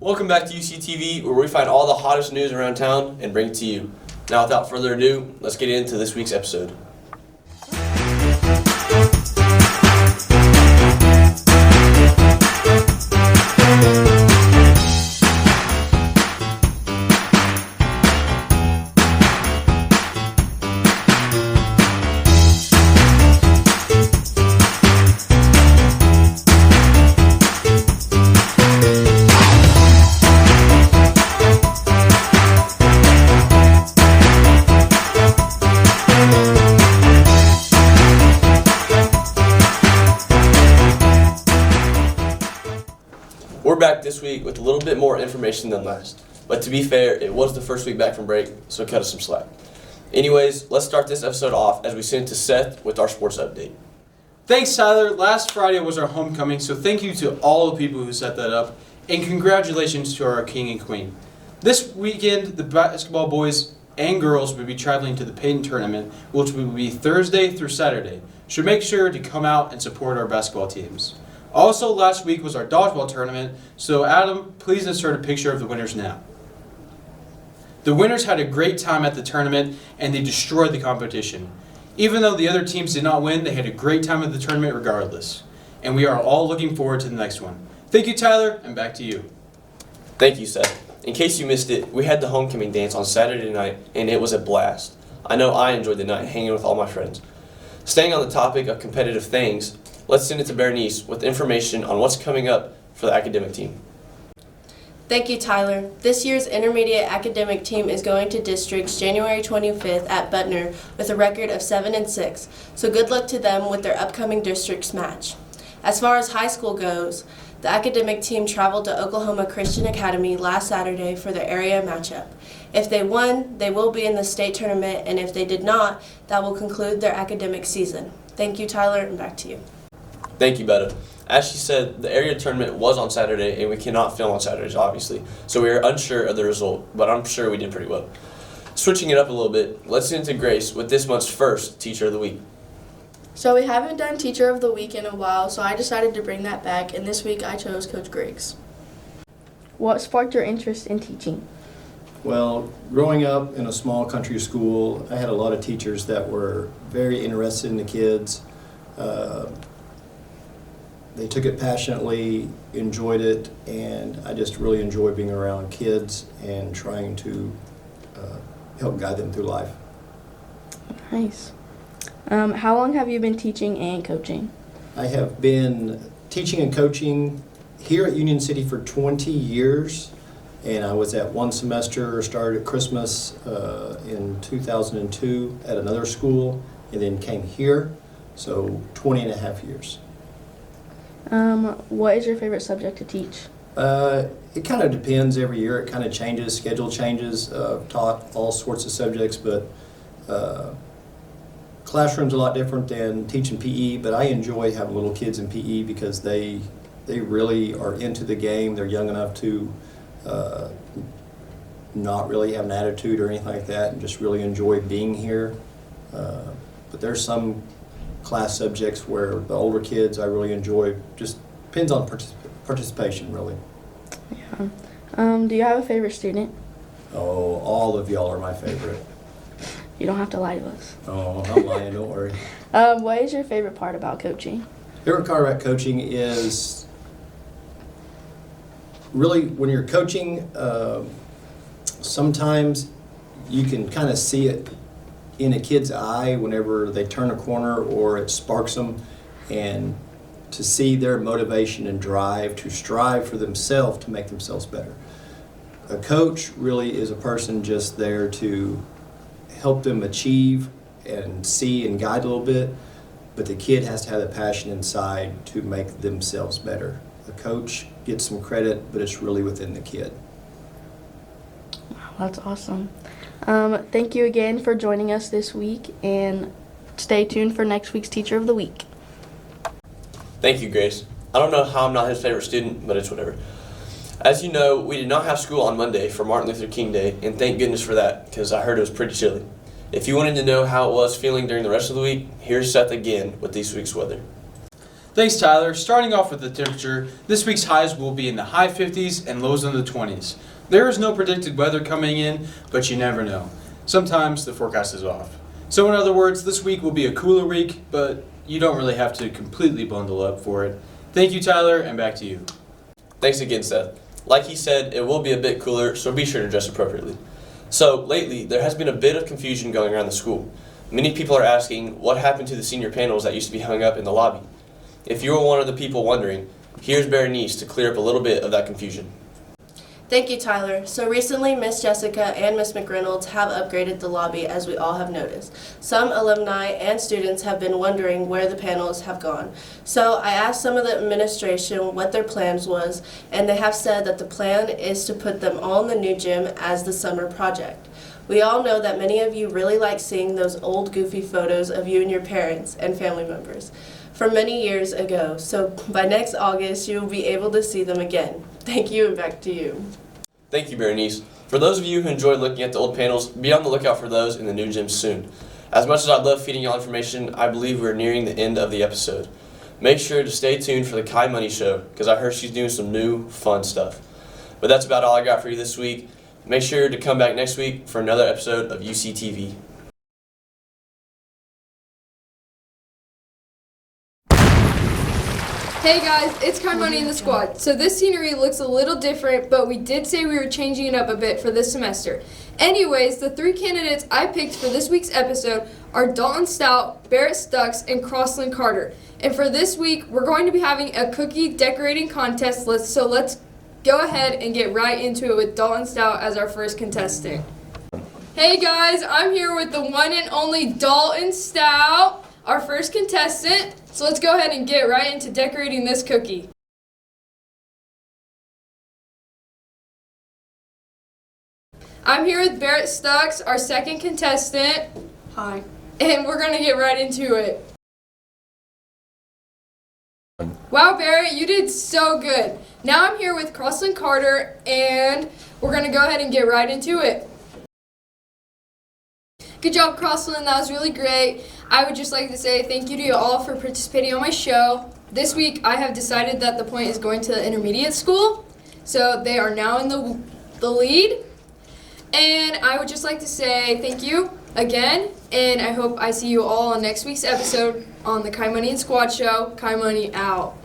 Welcome back to UCTV, where we find all the hottest news around town and bring it to you. Now, without further ado, let's get into this week's episode. We're back this week with a little bit more information than last. But to be fair, it was the first week back from break, so cut us some slack. Anyways, let's start this episode off as we send it to Seth with our sports update. Thanks, Tyler. Last Friday was our homecoming, so thank you to all the people who set that up, and congratulations to our king and queen. This weekend, the basketball boys and girls will be traveling to the Payton tournament, which will be Thursday through Saturday. So make sure to come out and support our basketball teams. Also, last week was our dodgeball tournament, so Adam, please insert a picture of the winners now. The winners had a great time at the tournament, and they destroyed the competition. Even though the other teams did not win, they had a great time at the tournament regardless. And we are all looking forward to the next one. Thank you, Tyler, and back to you. Thank you, Seth. In case you missed it, we had the homecoming dance on Saturday night, and it was a blast. I know I enjoyed the night hanging with all my friends. Staying on the topic of competitive things, let's send it to Bernice with information on what's coming up for the academic team. Thank you, Tyler. This year's intermediate academic team is going to districts January 25th at Butner with a record of 7-6, so good luck to them with their upcoming districts match. As far as high school goes, the academic team traveled to Oklahoma Christian Academy last Saturday for their area matchup. If they won, they will be in the state tournament, and if they did not, that will conclude their academic season. Thank you, Tyler, and back to you. Thank you, Betta. As she said, the area tournament was on Saturday, and we cannot film on Saturdays, obviously, so we are unsure of the result, but I'm sure we did pretty well. Switching it up a little bit, let's send it to Grace with this month's first Teacher of the Week. So we haven't done Teacher of the Week in a while, so I decided to bring that back, and this week I chose Coach Griggs. What sparked your interest in teaching? Well, growing up in a small country school, I had a lot of teachers that were very interested in the kids. They took it passionately, enjoyed it, and I just really enjoy being around kids and trying to help guide them through life. Nice. How long have you been teaching and coaching? I have been teaching and coaching here at Union City for 20 years, and I was at one semester, started at Christmas in 2002 at another school, and then came here, so 20 and a half years. What is your favorite subject to teach? It kind of depends every year. It kind of changes, schedule changes. I've taught all sorts of subjects, but classroom's a lot different than teaching PE, but I enjoy having little kids in PE because they really are into the game. They're young enough to not really have an attitude or anything like that and just really enjoy being here. But there's some class subjects where the older kids I really enjoy. Just depends on participation, really. Yeah. Do you have a favorite student? Oh, all of y'all are my favorite. You don't have to lie to us. Oh, I'm lying, don't worry. What is your favorite part about coaching? Favorite part about coaching is really when you're coaching, sometimes you can kind of see it in a kid's eye whenever they turn a corner or it sparks them, and to see their motivation and drive to strive for themselves to make themselves better. A coach really is a person just there to help them achieve and see and guide a little bit, but the kid has to have the passion inside to make themselves better. The coach gets some credit, but it's really within the kid. Wow, that's awesome. Thank you again for joining us this week, and stay tuned for next week's Teacher of the Week. Thank you, Grace. I don't know how I'm not his favorite student, but it's whatever. As you know, we did not have school on Monday for Martin Luther King Day, and thank goodness for that, because I heard it was pretty chilly. If you wanted to know how it was feeling during the rest of the week, here's Seth again with this week's weather. Thanks, Tyler. Starting off with the temperature, this week's highs will be in the high 50s and lows in the 20s. There is no predicted weather coming in, but you never know. Sometimes the forecast is off. So in other words, this week will be a cooler week, but you don't really have to completely bundle up for it. Thank you, Tyler, and back to you. Thanks again, Seth. Like he said, it will be a bit cooler, so be sure to dress appropriately. So, lately, there has been a bit of confusion going around the school. Many people are asking what happened to the senior panels that used to be hung up in the lobby. If you were one of the people wondering, here's Berenice to clear up a little bit of that confusion. Thank you, Tyler. So recently, Miss Jessica and Miss McReynolds have upgraded the lobby, as we all have noticed. Some alumni and students have been wondering where the panels have gone. So I asked some of the administration what their plans was, and they have said that the plan is to put them all in the new gym as the summer project. We all know that many of you really like seeing those old goofy photos of you and your parents and family members from many years ago. So by next August, you will be able to see them again. Thank you, and back to you. Thank you, Berenice. For those of you who enjoy looking at the old panels, be on the lookout for those in the new gym soon. As much as I love feeding y'all information, I believe we're nearing the end of the episode. Make sure to stay tuned for the Kai Money Show, because I heard she's doing some new, fun stuff. But that's about all I got for you this week. Make sure to come back next week for another episode of UCTV. Hey guys, it's Kai Money in the squad. So this scenery looks a little different, but we did say we were changing it up a bit for this semester. Anyways, the 3 candidates I picked for this week's episode are Dalton Stout, Barrett Stucks, and Crossland Carter. And for this week, we're going to be having a cookie decorating contest. So let's go ahead and get right into it with Dalton Stout as our first contestant. Hey guys, I'm here with the one and only Dalton Stout, our first contestant. So let's go ahead and get right into decorating this cookie. I'm here with Barrett Stucks, our second contestant. Hi. And we're gonna get right into it. Wow, Barrett, you did so good. Now I'm here with Crossland Carter, and we're gonna go ahead and get right into it. Good job, Crossland. That was really great. I would just like to say thank you to you all for participating on my show. This week, I have decided that the point is going to the intermediate school, so they are now in the lead. And I would just like to say thank you again, and I hope I see you all on next week's episode on the Kai Money and Squad Show. Kai Money out.